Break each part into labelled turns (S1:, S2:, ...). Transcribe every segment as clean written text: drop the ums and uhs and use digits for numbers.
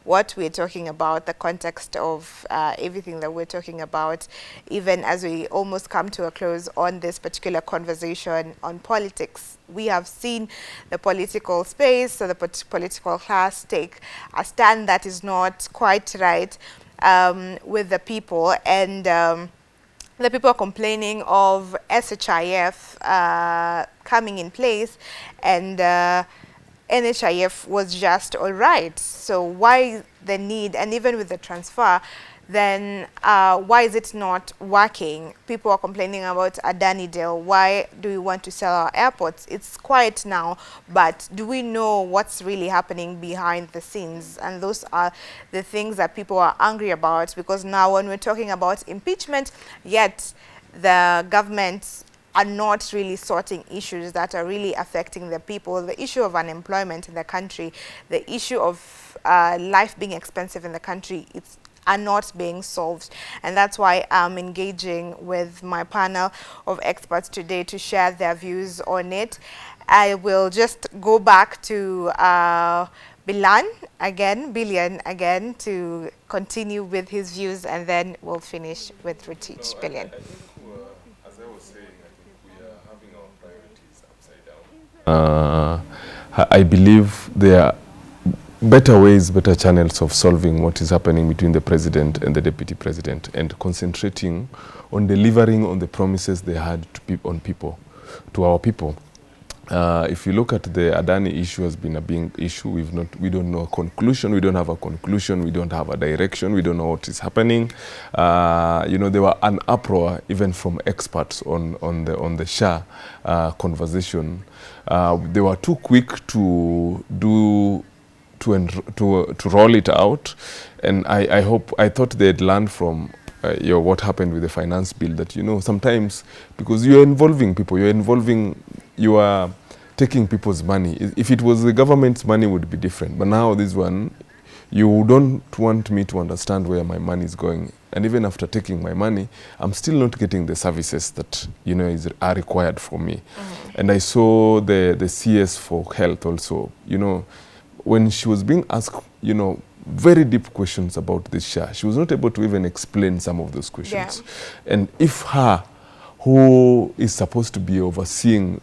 S1: what we're talking about, the context of everything that we're talking about, even as we almost come to a close on this particular conversation on politics. We have seen the political space, so the political class take a stand that is not quite right with the people, and the people are complaining of SHIF coming in place, and NHIF was just all right. So why the need? And even with the transfer, then why is it not working? People are complaining about Adani deal. Why do we want to sell our airports? It's quiet now, but do we know what's really happening behind the scenes? And those are the things that people are angry about, because now when we're talking about impeachment, yet the government are not really sorting issues that are really affecting the people. The issue of unemployment in the country, the issue of life being expensive in the country, are not being solved. And that's why I'm engaging with my panel of experts today to share their views on it. I will just go back to Billion again, to continue with his views, and then we'll finish with Rutich. Billion.
S2: As I was saying, I think we are having our priorities upside down. I believe there are better ways, better channels of solving what is happening between the president and the deputy president, and concentrating on delivering on the promises they had to our people. If you look at the Adani issue, has been a big issue. We don't know a conclusion. We don't have a conclusion. We don't have a direction. We don't know what is happening. There were an uproar even from experts on the Shah conversation. They were too quick to roll it out, and I thought they'd learned from what happened with the finance bill, that sometimes, because you're involving people, you are taking people's money. If it was the government's money, it would be different, but now this one, you don't want me to understand where my money is going, and even after taking my money, I'm still not getting the services that are required for me. And I saw the CS for health also, when she was being asked, very deep questions about this Shah, she was not able to even explain some of those questions. Yeah. And if her, who is supposed to be overseeing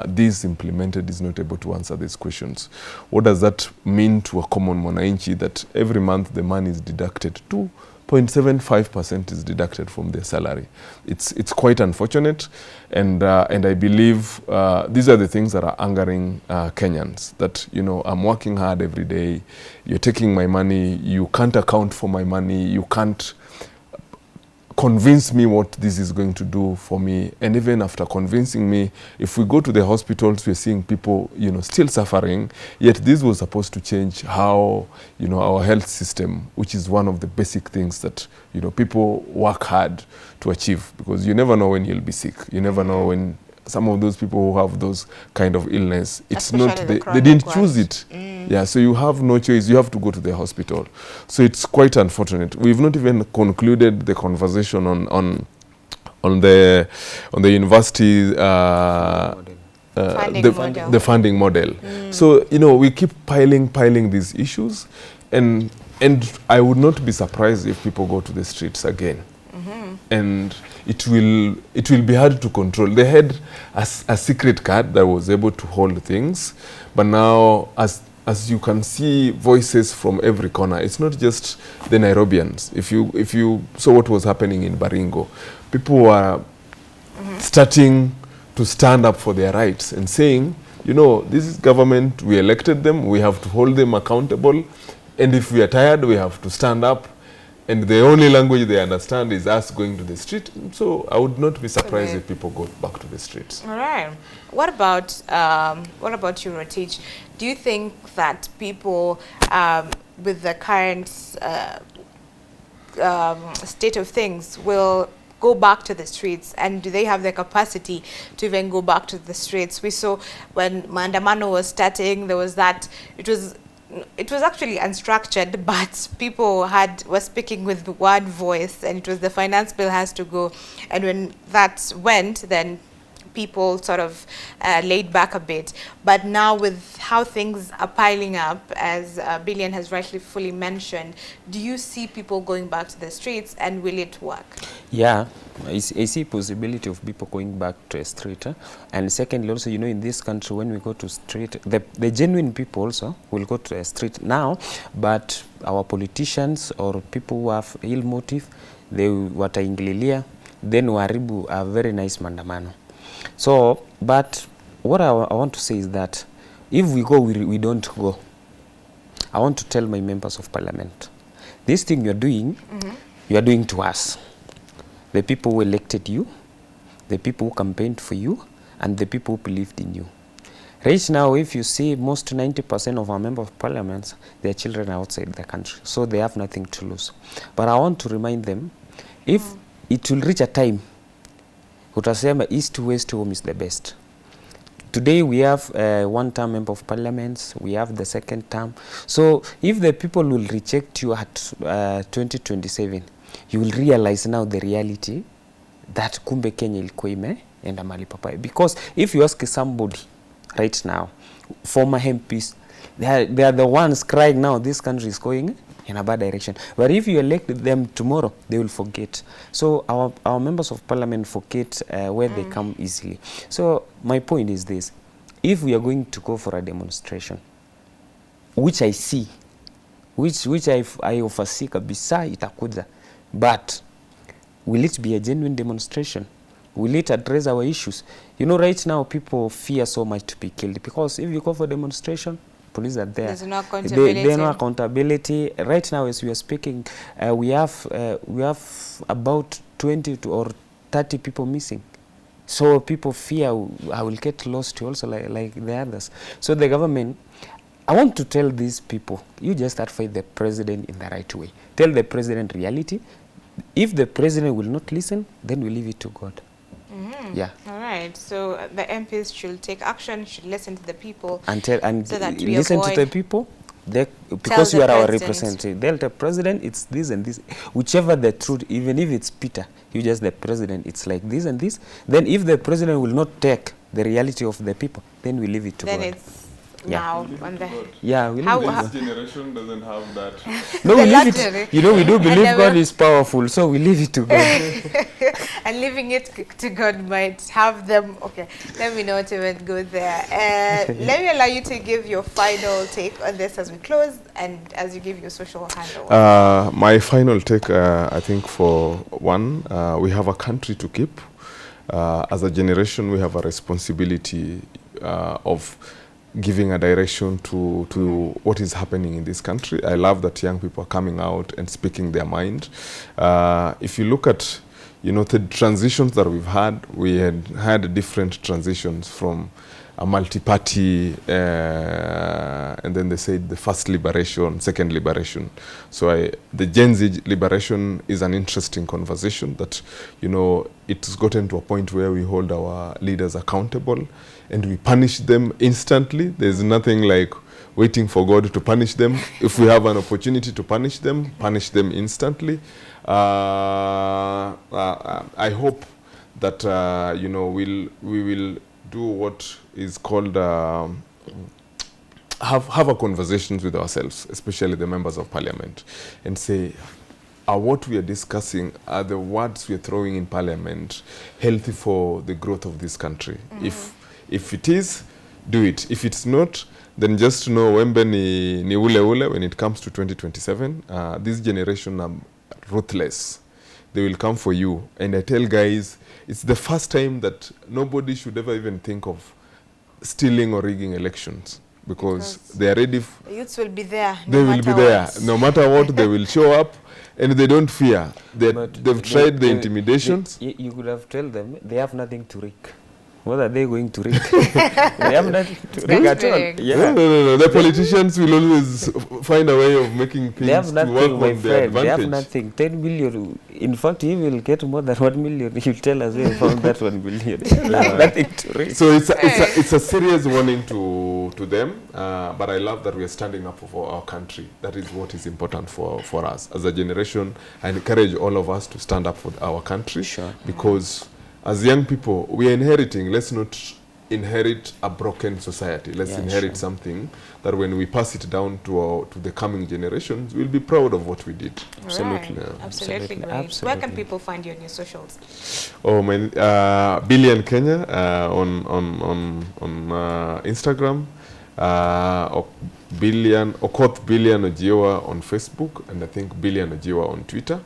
S2: this implemented, is not able to answer these questions, what does that mean to a common mwananchi, that every month the money is deducted? 2.75% is deducted from their salary. It's quite unfortunate, and I believe these are the things that are angering Kenyans, that I'm working hard every day, you're taking my money, you can't account for my money, you can't convince me what this is going to do for me. And even after convincing me, if we go to the hospitals, we're seeing people still suffering, yet this was supposed to change how our health system, which is one of the basic things that people work hard to achieve, because you never know when you'll be sick, you never know when some of those people who have those kind of illness, it's not, they didn't choose it. Yeah, so you have no choice, you have to go to the hospital. So it's quite unfortunate. We've not even concluded the conversation on the university the funding model. So we keep piling these issues, and I would not be surprised if people go to the streets again. And it will be hard to control. They had a secret card that was able to hold things, but now as you can see voices from every corner, it's not just the Nairobians. If you saw what was happening in Baringo, people were starting to stand up for their rights and saying, this is government, we elected them, we have to hold them accountable, and if we are tired, we have to stand up. And the only language they understand is us going to the street. So I would not be surprised if people go back to the streets.
S1: All right. What about you, Rotich? Do you think that people, with the current state of things, will go back to the streets, and do they have the capacity to even go back to the streets? We saw when Maandamano was starting, there was that, it was actually unstructured, but people were speaking with one voice, and it was the finance bill has to go. And when that went, then people sort of laid back a bit. But now with how things are piling up, as Billion has rightly fully mentioned, do you see people going back to the streets, and will it work?
S3: Yeah, I see possibility of people going back to a street. And secondly, also, you know, in this country, when we go to street, the genuine people also will go to a street now, but our politicians or people who have ill motive, they wataingililia, then waharibu a very nice maandamano. So, but what I want to say is that if we go, we don't go. I want to tell my members of parliament, this thing you're doing, you are doing to us. The people who elected you, the people who campaigned for you, and the people who believed in you. Right now, if you see most 90% of our members of parliament, their children are outside the country, so they have nothing to lose. But I want to remind them, if it will reach a time, utasema east to west home is the best. Today we have one-term member of parliament, we have the second term. So if the people will reject you at 2027, you will realize now the reality that kumbe Kenya ilikuwa imeenda mahali papai. Because if you ask somebody right now, former MPs, they are the ones crying now, this country is going in a bad direction. But if you elect them tomorrow, they will forget. So our members of parliament forget where they come easily. So my point is this: if we are going to go for a demonstration, which I see, which I foresee kabisa itakuja, but will it be a genuine demonstration? Will it address our issues? You know, right now people fear so much to be killed, because if you go for demonstration, police are there.
S1: There's no accountability.
S3: There's no accountability. Right now, as we are speaking, we have about 20 or 30 people missing. So people fear I will get lost also like the others. So the government, I want to tell these people, you just have to fight the president in the right way. Tell the president reality. If the president will not listen, then we leave it to God. Yeah.
S1: All right. So the MPs should take action, should listen to the people.
S3: And
S1: so that we
S3: listen to the people. Because you are our representative. They'll tell president, it's this and this. Whichever the truth, even if it's Peter, you just the president, it's like this and this. Then if the president will not take the reality of the people, then we leave it to God.
S1: Then it's now on the...
S3: Yeah, we leave
S2: This generation doesn't have that.
S3: No, we leave it. You know, we do believe God is powerful, so we leave it to God.
S1: And leaving it to God might have them... Okay, let me not even go there. Let me allow you to give your final take on this as we close, and as you give your social handle.
S2: My final take, I think, for one, we have a country to keep. As a generation, we have a responsibility of giving a direction to what is happening in this country. I love that young people are coming out and speaking their mind. If you look at, you know, the transitions that we've had, we had different transitions from a multi-party, and then they said the first liberation, second liberation. So the Gen Z liberation is an interesting conversation that, you know, it's gotten to a point where we hold our leaders accountable and we punish them instantly. There's nothing like waiting for God to punish them. If we have an opportunity to punish them instantly. I hope that, you know, we will do what is called have a conversations with ourselves, especially the members of parliament, and say, are what we are discussing, are the words we are throwing in parliament healthy for the growth of this country? If it is, do it. If it's not, then just know wembe ni ule ule when it comes to 2027. This generation are ruthless. They will come for you. And I tell guys, it's the first time that nobody should ever even think of stealing or rigging elections, because they are ready.
S1: The youths will be there.
S2: They will be there. No matter what, they will show up, and they don't fear. They've tried the intimidations.
S3: You could have told them they have nothing to rig. What are they going to rig? They have nothing to rig at all. Yeah.
S2: No. The politicians will always find a way of making things
S3: they have nothing,
S2: to work
S3: my
S2: on
S3: friend.
S2: their advantage.
S3: They have nothing. 10 million. In fact, he will get more than 1 million. He'll tell us where he found that 1 million. They have nothing to rig.
S2: So it's a serious warning to them. But I love that we are standing up for our country. That is what is important for us as a generation. I encourage all of us to stand up for our country, because as young people, we are inheriting. Let's not inherit a broken society. Let's inherit something that when we pass it down to the coming generations, we'll be proud of what we did.
S3: Absolutely.
S1: Right.
S3: Yeah.
S1: Absolutely great.
S3: Absolutely.
S1: Where can people find you on your socials?
S2: Oh, my Billion Kenya on Instagram, Okoth Billion Ojiwa on Facebook, and I think Billion Ojiwa on Twitter.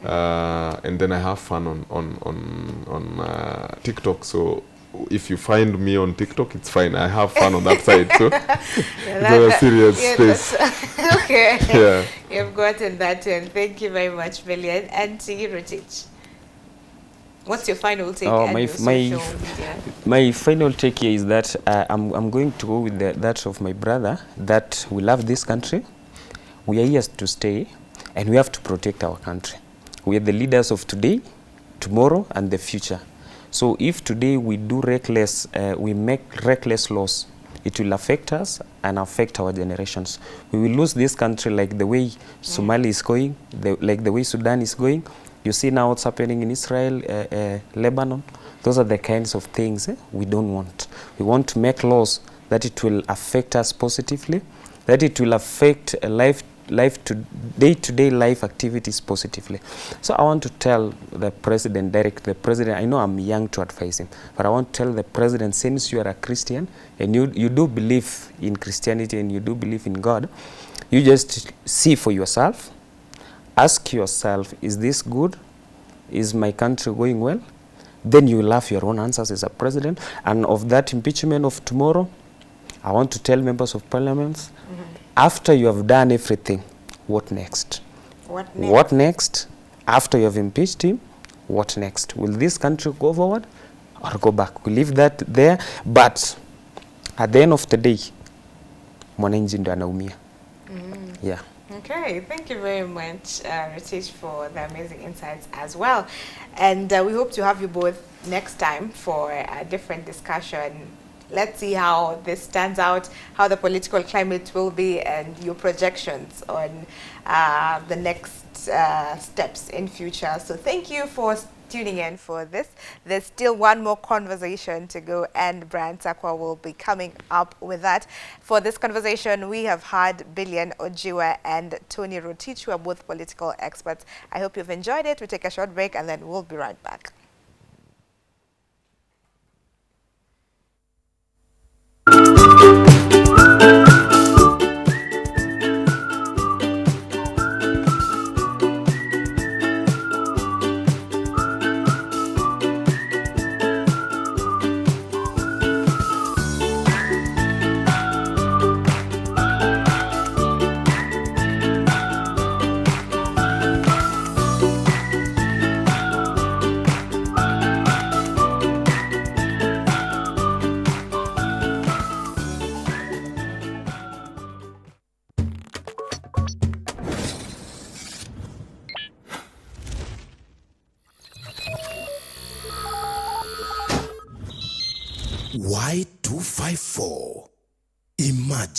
S2: And then I have fun on TikTok. So if you find me on TikTok, it's fine. I have fun on that side. So it's a serious space.
S1: Okay.
S2: Yeah.
S1: You've gotten that in. Thank you very much, Billion. And to you, Rotich. What's your final take on your social media?
S3: My final take here is that I'm going to go with that of my brother, that we love this country. We are here to stay, and we have to protect our country. We are the leaders of today, tomorrow, and the future. So if today we do reckless, we make reckless laws, it will affect us and affect our generations. We will lose this country like the way Somalia is going, like the way Sudan is going. You see now what's happening in Israel, Lebanon. Those are the kinds of things we don't want. We want to make laws that it will affect us positively, that it will affect day-to-day life activities positively. So I want to tell the president, the president, I know I'm young to advise him, but I want to tell the president, since you are a Christian and you do believe in Christianity and you do believe in God, you just see for yourself, ask yourself, is this good? Is my country going well? Then you will have your own answers as a president. And of that impeachment of tomorrow, I want to tell members of parliament, after you have done everything, what next?
S1: What next?
S3: What next? After you have impeached him, what next? Will this country go forward or go back? We leave that there, but at the end of the day, mwananchi ndo anaumia. Yeah.
S1: Okay, thank you very much, Ritesh, for the amazing insights as well. And we hope to have you both next time for a different discussion. Let's see how this stands out, how the political climate will be, and your projections on the next steps in future. So thank you for tuning in for this. There's still one more conversation to go, and Brian Sakwa will be coming up with that. For this conversation, we have had Billion Ojiwa and Tony Rotich, who are both political experts. I hope you've enjoyed it. We'll take a short break, and then we'll be right back.
S4: Y254. Imagine.